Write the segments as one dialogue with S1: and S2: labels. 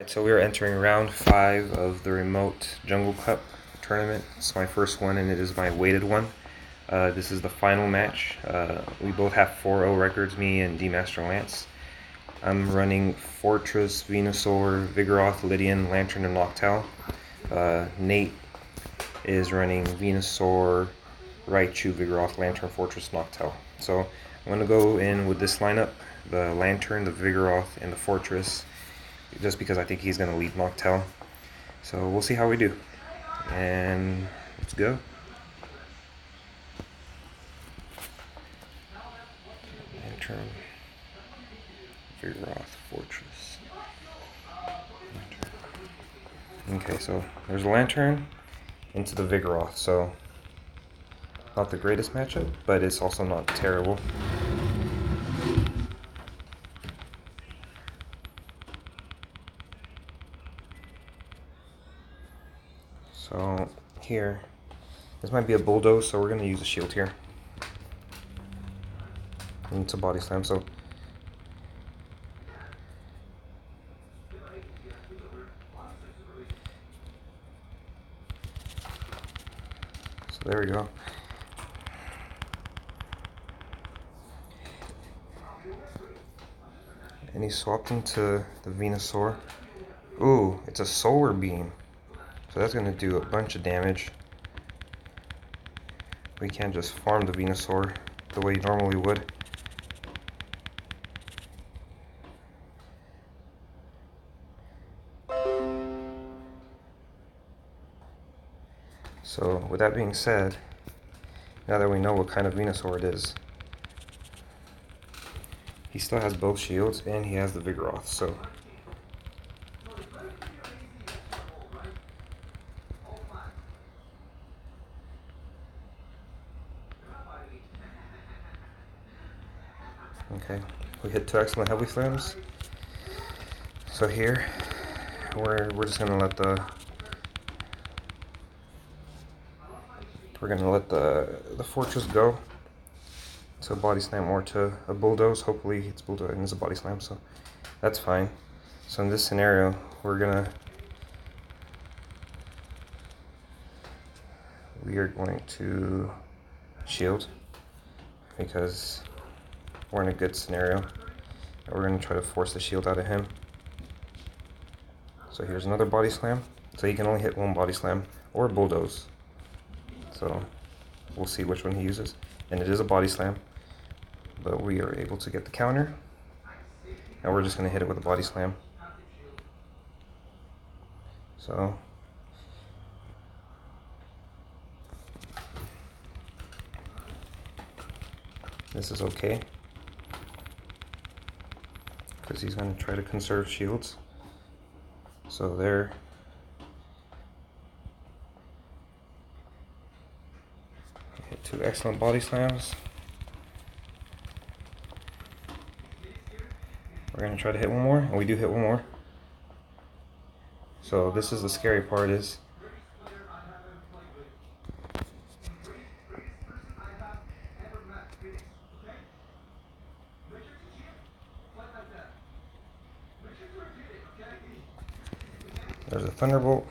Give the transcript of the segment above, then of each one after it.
S1: Alright, so we are entering round 5 of the Remote Jungle Cup tournament. It's my first one and it is my weighted one. This is the final match. We both have 4-0 records, me and D-Master Lance. I'm running Fortress, Venusaur, Vigoroth, Lydian, Lantern, and Noctowl. Nate is running Venusaur, Raichu, Vigoroth, Lantern, Fortress, Noctowl. So I'm going to go in with this lineup, the Lantern, the Vigoroth, and the Fortress, just because I think he's going to lead Noctowl. So we'll see how we do. And let's go. Lantern, Vigoroth, Fortress. Lantern. Okay, so there's a Lantern into the Vigoroth. So not the greatest matchup, but it's also not terrible. So here, this might be a Bulldoze, so we're going to use a shield here. And it's a Body Slam, so there we go. And he swapped into the Venusaur. Ooh, it's a Solar Beam. So that's going to do a bunch of damage. We can't just farm the Venusaur the way you normally would. So with that being said, now that we know what kind of Venusaur it is, he still has both shields and he has the Vigoroth, so okay, we hit 2 excellent heavy slams. So here, we're just gonna let the Fortress go to a Body Slam or to a Bulldoze. Hopefully it's Bulldoze and it's a Body Slam, so that's fine. So in this scenario, we are going to shield because we're in a good scenario. And we're going to try to force the shield out of him. So here's another Body Slam. So he can only hit one Body Slam or a Bulldoze. So we'll see which one he uses. And it is a Body Slam, but we are able to get the counter. And we're just going to hit it with a Body Slam. So this is okay, because he's going to try to conserve shields. So there. Hit 2 excellent Body Slams. We're going to try to hit one more, and we do hit one more. So this is the scary part is there's a Thunderbolt.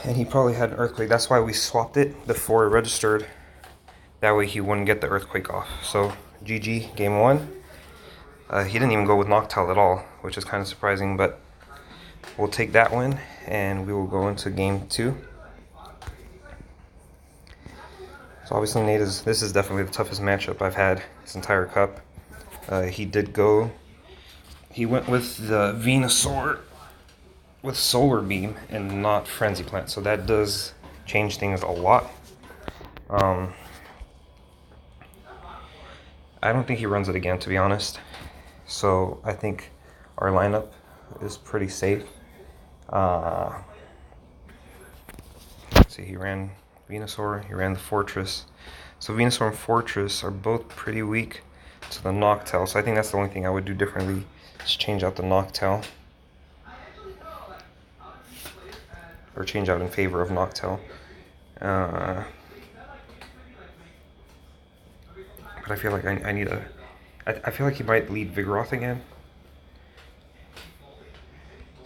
S1: And he probably had an Earthquake. That's why we swapped it before it registered. That way he wouldn't get the Earthquake off. So GG, game 1. He didn't even go with Noctowl at all, which is kind of surprising, but we'll take that one and we will go into game 2. So obviously this is definitely the toughest matchup I've had this entire cup. He went with the Venusaur with Solar Beam and not Frenzy Plant, so that does change things a lot. I don't think he runs it again, to be honest. So I think our lineup is pretty safe. See, he ran Venusaur, he ran the Fortress. So Venusaur and Fortress are both pretty weak to the Noctowl, so I think that's the only thing I would do differently, is change out the Noctowl. Or change out in favor of Noctowl. But I feel like I feel like he might lead Vigoroth again.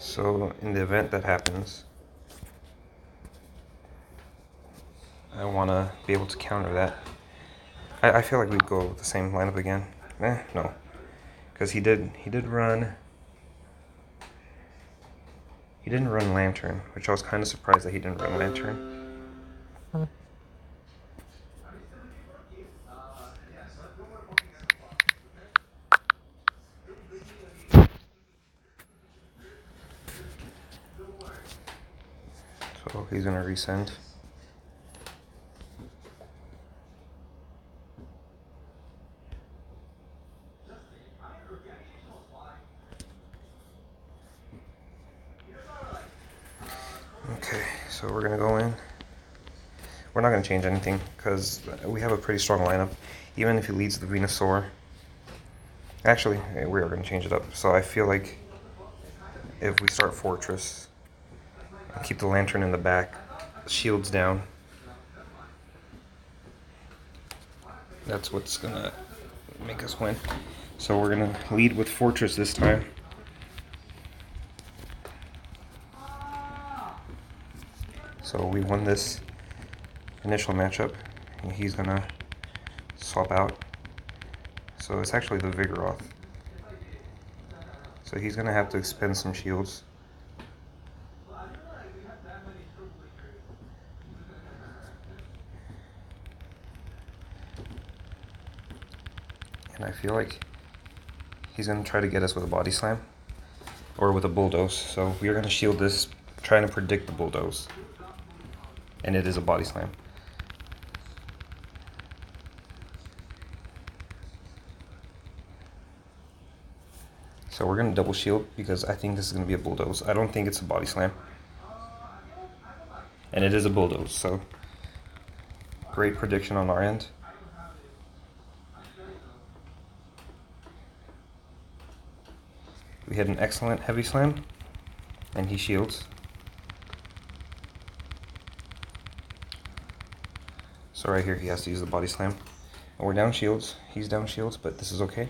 S1: So in the event that happens, I want to be able to counter that. I feel like we'd go with the same lineup again. No. Because he didn't run Lantern, which I was kind of surprised that he didn't run Lantern. So he's gonna resend. Okay, so we're gonna go in. We're not gonna change anything because we have a pretty strong lineup. Even if he leads the Venusaur, actually, we are gonna change it up. So I feel like if we start Fortress, keep the Lantern in the back, shields down. That's what's gonna make us win. So we're gonna lead with Fortress this time. So we won this initial matchup, and he's gonna swap out. So it's actually the Vigoroth. So he's gonna have to expend some shields. And I feel like he's gonna try to get us with a Body Slam or with a Bulldoze. So we are gonna shield this, trying to predict the Bulldoze. And it is a Body Slam. So we're gonna double shield because I think this is gonna be a Bulldoze. I don't think it's a Body Slam. And it is a Bulldoze, so great prediction on our end. We hit an excellent Heavy Slam, and he shields. So right here he has to use the Body Slam. And we're down shields. He's down shields, but this is okay.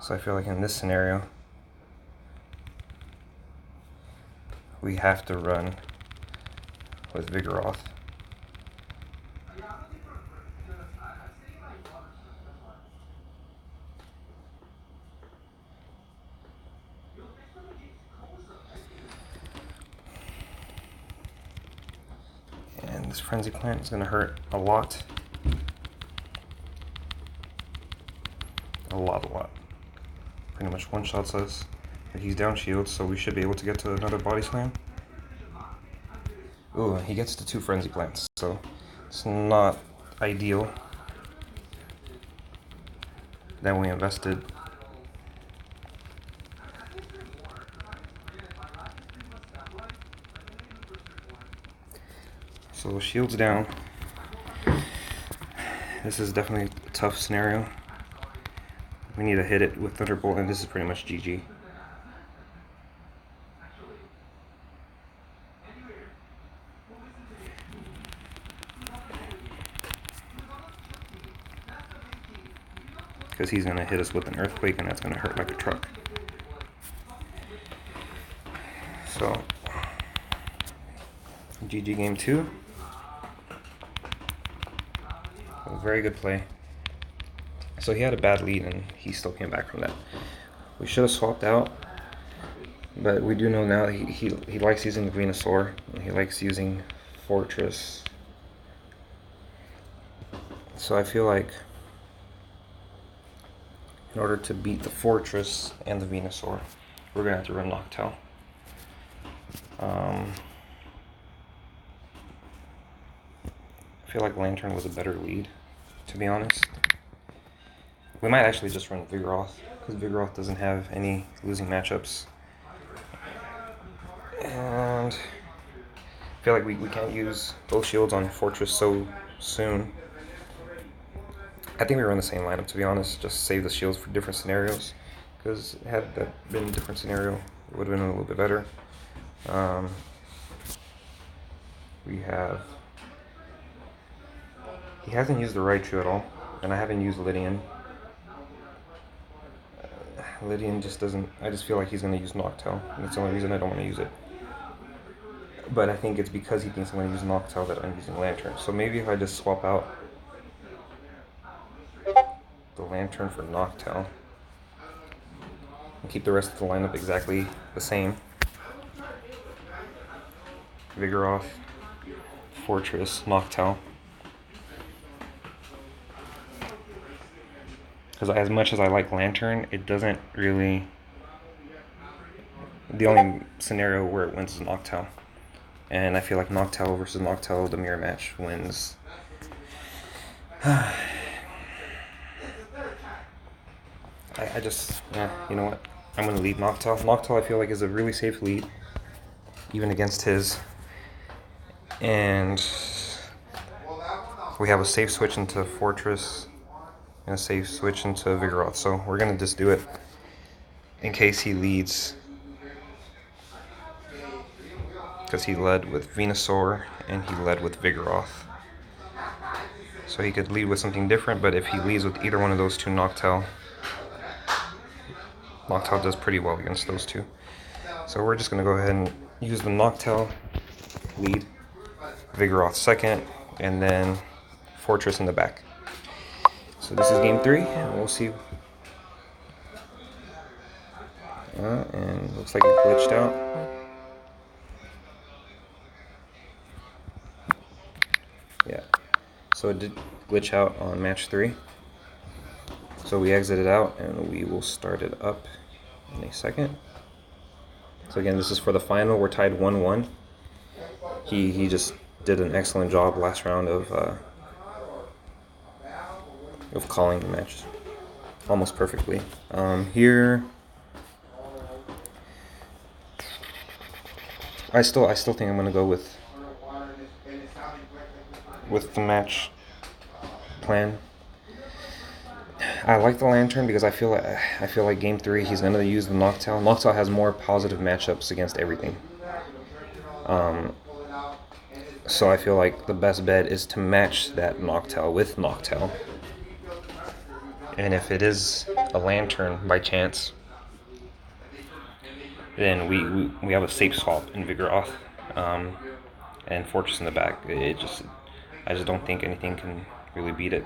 S1: So I feel like in this scenario, we have to run with Vigoroth. And this Frenzy Plant is going to hurt a lot. A lot. Pretty much one-shots us. But he's down shields, so we should be able to get to another Body Slam. Ooh, he gets to 2 Frenzy Plants, so it's not ideal. Then we invested. So shields down. This is definitely a tough scenario. We need to hit it with Thunderbolt, and this is pretty much GG. Because he's going to hit us with an Earthquake, and that's going to hurt like a truck. So, GG game 2. A very good play. So he had a bad lead, and he still came back from that. We should have swapped out, but we do know now that he likes using the Venusaur, and he likes using Fortress. So I feel like in order to beat the Fortress and the Venusaur, we're going to have to run Noctowl. I feel like Lantern was a better lead, to be honest. We might actually just run Vigoroth, because Vigoroth doesn't have any losing matchups. And I feel like we can't use both shields on Fortress so soon. I think we run the same lineup, to be honest, just save the shields for different scenarios. Because had that been a different scenario, it would have been a little bit better. He hasn't used the Raichu at all, and I haven't used Lydian. Lydian just doesn't. I just feel like he's going to use Noctowl, and that's the only reason I don't want to use it. But I think it's because he thinks I'm going to use Noctowl that I'm using Lantern. So maybe if I just swap out the Lantern for Noctowl and keep the rest of the lineup exactly the same. Vigoroth, Fortress, Noctowl. Because as much as I like Lantern, it doesn't really... The only scenario where it wins is Noctowl. And I feel like Noctowl versus Noctowl, the mirror match, wins. I just, yeah, you know what? I'm going to lead Noctowl. Noctowl I feel like is a really safe lead, even against his. And we have a safe switch into Fortress and a safe switch into Vigoroth. So we're going to just do it in case he leads. Because he led with Venusaur and he led with Vigoroth. So he could lead with something different, but if he leads with either one of those two, Noctowl does pretty well against those two. So we're just going to go ahead and use the Noctowl lead, Vigoroth second, and then Fortress in the back. So this is game 3, and we'll see. And looks like it glitched out. Yeah, so it did glitch out on match 3. So we exited out, and we will start it up in a second. So again, this is for the final. We're tied 1-1. He just did an excellent job last round of calling the match almost perfectly. Here, I still think I'm gonna go with the match plan. I like the Lantern because I feel like game 3 he's gonna use the Noctowl. Noctowl has more positive matchups against everything. So I feel like the best bet is to match that Noctowl with Noctowl. And if it is a Lantern by chance, then we have a safe swap in Vigoroth and Fortress in the back. I just don't think anything can really beat it.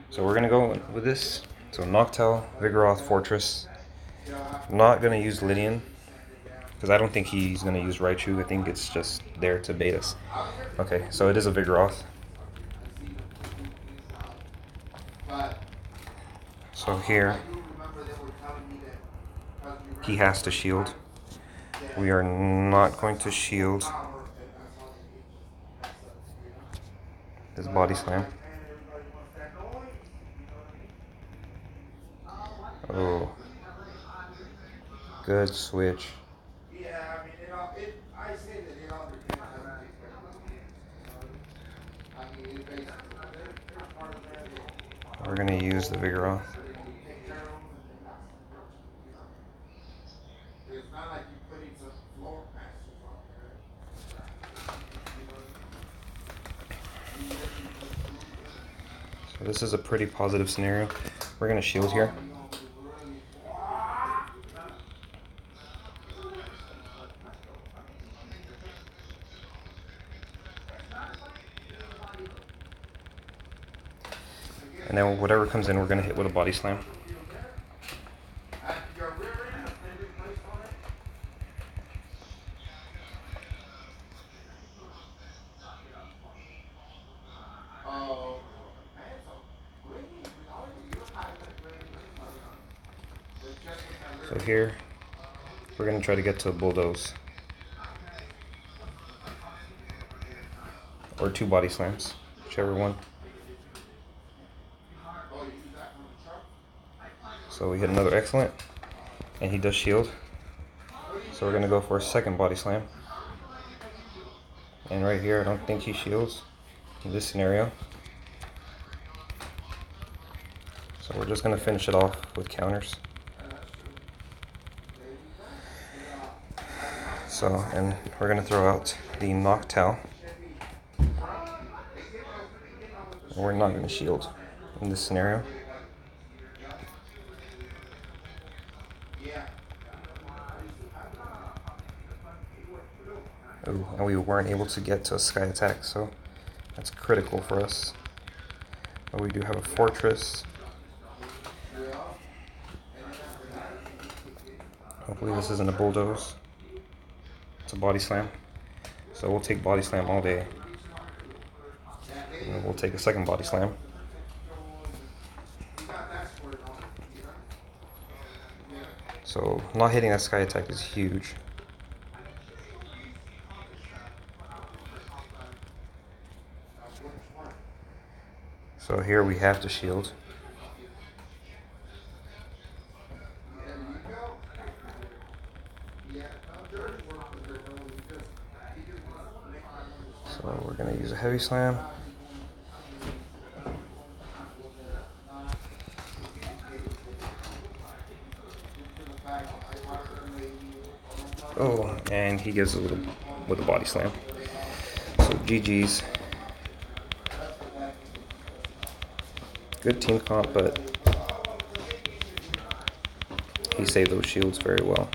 S1: So we're gonna go with this. So Noctowl, Vigoroth, Fortress. I'm not gonna use Lydian because I don't think he's gonna use Raichu. I think it's just there to bait us. Okay, so it is a Vigoroth. So here, he has to shield. We are not going to shield his Body Slam. Oh, good switch. We're going to use the Vigoroth. So this is a pretty positive scenario. We're going to shield here. And then whatever comes in, we're going to hit with a Body Slam. So here, we're going to try to get to a Bulldoze. Or 2 Body Slams, whichever one. So we hit another excellent, and he does shield. So we're going to go for a second Body Slam. And right here, I don't think he shields in this scenario. So we're just going to finish it off with counters. So, and we're going to throw out the Noctowl. We're not going to shield in this scenario. Ooh, and we weren't able to get to a sky attack, so that's critical for us. But we do have a fortress. Hopefully this isn't a bulldoze. It's a body slam. So we'll take body slam all day. And we'll take a second body slam. So not hitting that sky attack is huge. So here we have to shield. So we're going to use a heavy slam. Oh, and he gives a little with a body slam. So GG's. Good team comp, but he saved those shields very well.